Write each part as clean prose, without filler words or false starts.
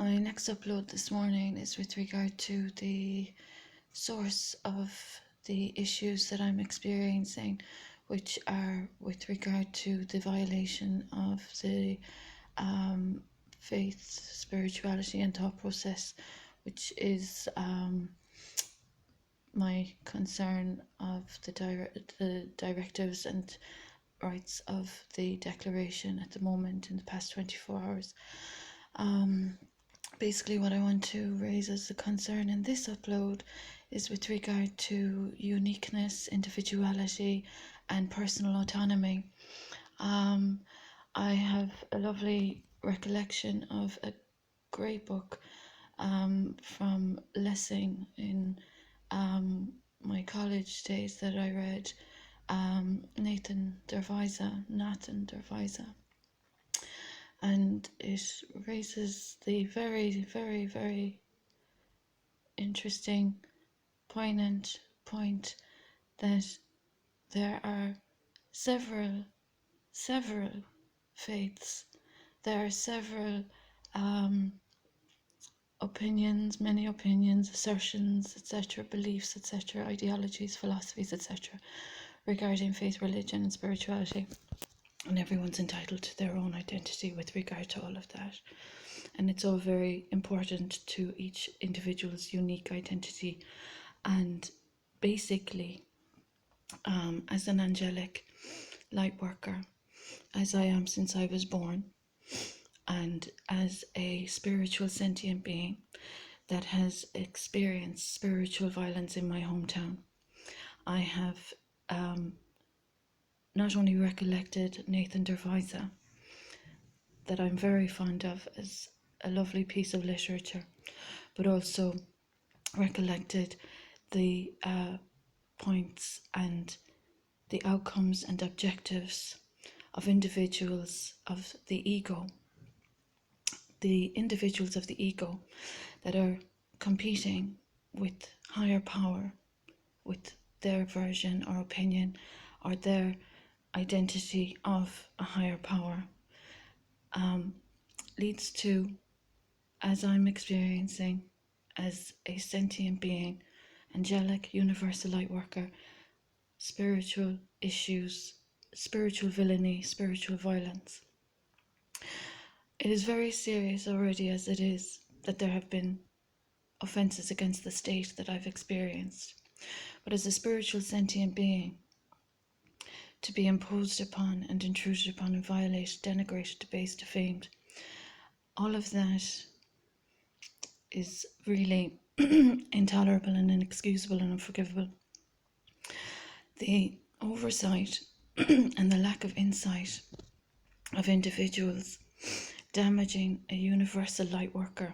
My next upload this morning is with regard to the source of the issues that I'm experiencing, which are with regard to the violation of the faith, spirituality and thought process, which is my concern of the directives and rights of the declaration at the moment in the past 24 hours. Basically what I want to raise as a concern in this upload is with regard to uniqueness, individuality and personal autonomy. I have a lovely recollection of a great book from Lessing in my college days that I read, Nathan Dervisa, and it raises the very, very, very interesting, poignant point that there are several faiths, there are several opinions, many opinions, assertions, etc., beliefs, etc., ideologies, philosophies, etc., regarding faith, religion and spirituality. And everyone's entitled to their own identity with regard to all of that. And it's all very important to each individual's unique identity. And basically, as an angelic light worker, as I am since I was born, and as a spiritual sentient being that has experienced spiritual violence in my hometown, I have not only recollected Nathan Dervisa, that I'm very fond of as a lovely piece of literature, but also recollected the points and the outcomes and objectives of individuals of the ego, that are competing with higher power, with their version or opinion or their identity of a higher power, leads to, as I'm experiencing as a sentient being, angelic, universal light worker, spiritual issues, spiritual villainy, spiritual violence. It is very serious already as it is that there have been offences against the state that I've experienced. But as a spiritual sentient being, to be imposed upon and intruded upon and violated, denigrated, debased, defamed, all of that is really intolerable and inexcusable and unforgivable. The oversight and the lack of insight of individuals damaging a universal light worker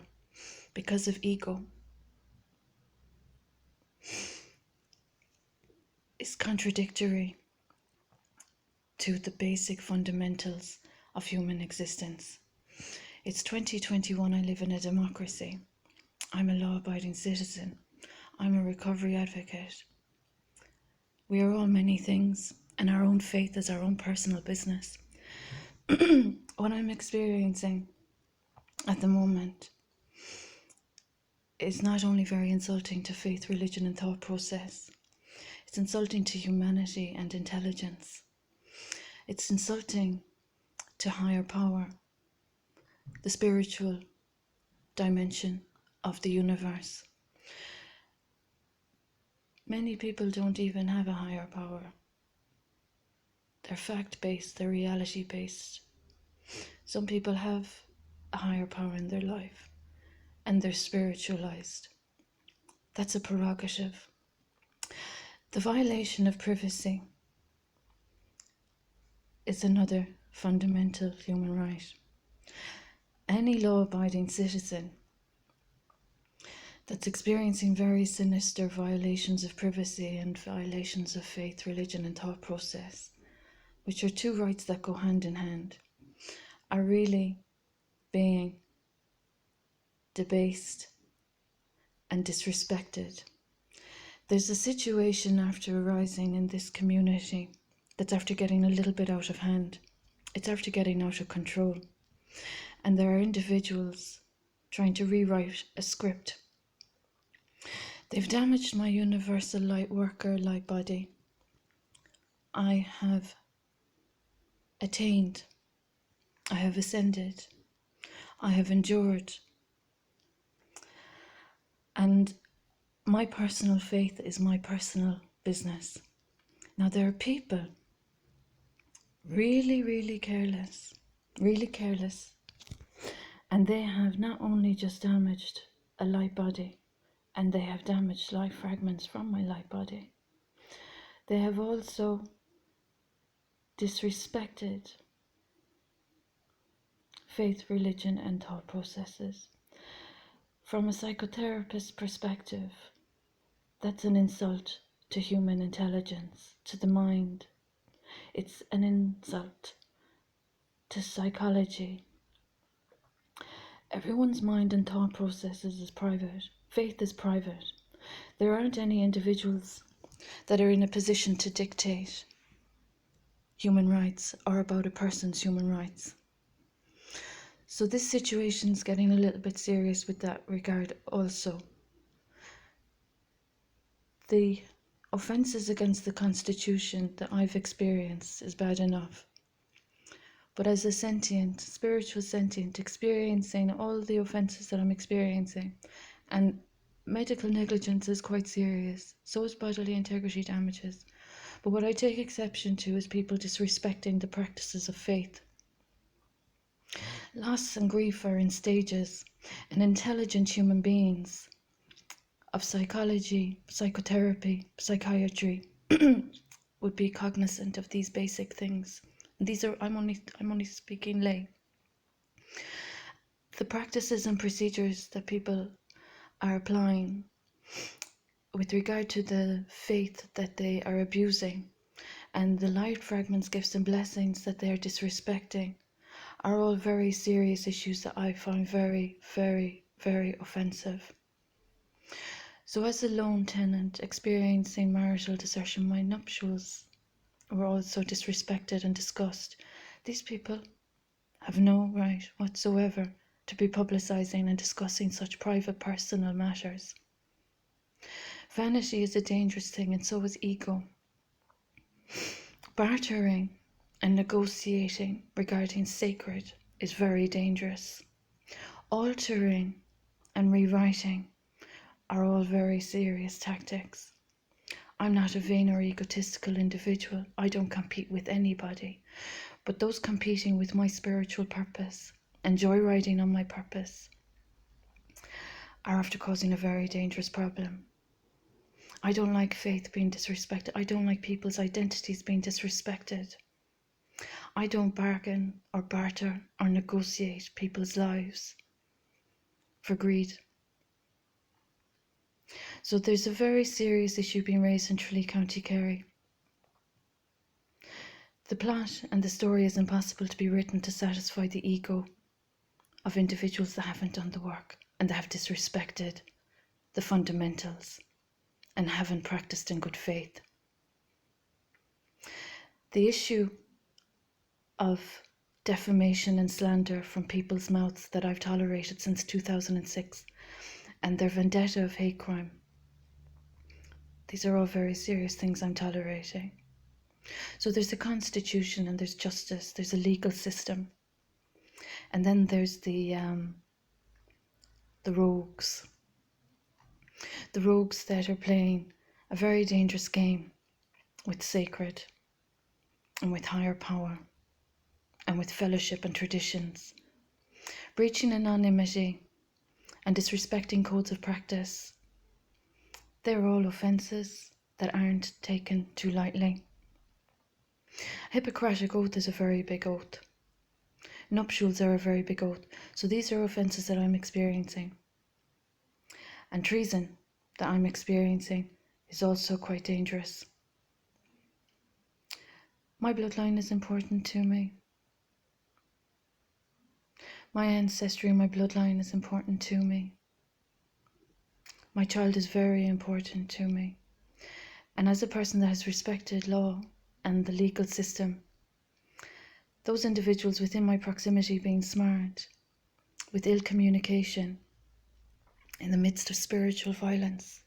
because of ego is contradictory to the basic fundamentals of human existence. It's 2021, I live in a democracy. I'm a law-abiding citizen. I'm a recovery advocate. We are all many things, and our own faith is our own personal business. What I'm experiencing at the moment is not only very insulting to faith, religion and thought process, it's insulting to humanity and intelligence. It's insulting to higher power, the spiritual dimension of the universe. Many people don't even have a higher power. They're fact-based, they're reality-based. Some people have a higher power in their life and they're spiritualized. That's a prerogative. The violation of privacy is another fundamental human right. Any law-abiding citizen that's experiencing very sinister violations of privacy and violations of faith, religion and thought process, which are two rights that go hand in hand, are really being debased and disrespected. There's a situation after arising in this community that's after getting a little bit out of hand. It's after getting out of control. And there are individuals trying to rewrite a script. They've damaged my universal light worker, light body. I have attained. I have ascended. I have endured. And my personal faith is my personal business. Now, there are people really careless, and they have not only just damaged a light body, and they have damaged light fragments from my light body, they have also disrespected faith, religion, and thought processes. From a psychotherapist perspective, that's an insult to human intelligence, to the mind. It's an insult to psychology. Everyone's mind and thought processes is private. Faith is private. There aren't any individuals that are in a position to dictate human rights or about a person's human rights. So this situation's getting a little bit serious with that regard also. The offences against the Constitution that I've experienced is bad enough. But as a sentient, spiritual sentient, experiencing all the offences that I'm experiencing, and medical negligence is quite serious, so is bodily integrity damages. But what I take exception to is people disrespecting the practices of faith. Loss and grief are in stages, and intelligent human beings of psychology, psychotherapy, psychiatry would be cognizant of these basic things. And these are I'm only speaking lay. The practices and procedures that people are applying with regard to the faith that they are abusing and the light fragments, gifts and blessings that they are disrespecting are all very serious issues that I find very offensive. So as a lone tenant experiencing marital desertion, my nuptials were also disrespected and discussed. These people have no right whatsoever to be publicising and discussing such private personal matters. Vanity is a dangerous thing, and so is ego. Bartering and negotiating regarding sacred is very dangerous. Altering and rewriting are all very serious tactics. I'm not a vain or egotistical individual. I don't compete with anybody. But those competing with my spiritual purpose and joyriding on my purpose are after causing a very dangerous problem. I don't like faith being disrespected. I don't like people's identities being disrespected. I don't bargain or barter or negotiate people's lives for greed. So there's a very serious issue being raised in Tralee, County Kerry. The plot and the story is impossible to be written to satisfy the ego of individuals that haven't done the work and that have disrespected the fundamentals and haven't practiced in good faith. The issue of defamation and slander from people's mouths that I've tolerated since 2006 and their vendetta of hate crime, these are all very serious things I'm tolerating. So there's a constitution and there's justice, there's a legal system, and then there's the rogues. The rogues that are playing a very dangerous game with sacred and with higher power and with fellowship and traditions, breaching anonymity and disrespecting codes of practice. They're all offences that aren't taken too lightly. Hippocratic oath is a very big oath. Nuptials are a very big oath. So these are offences that I'm experiencing. And treason that I'm experiencing is also quite dangerous. My bloodline is important to me. My ancestry and my bloodline is important to me. My child is very important to me. And as a person that has respected law and the legal system, those individuals within my proximity being smart, with ill communication in the midst of spiritual violence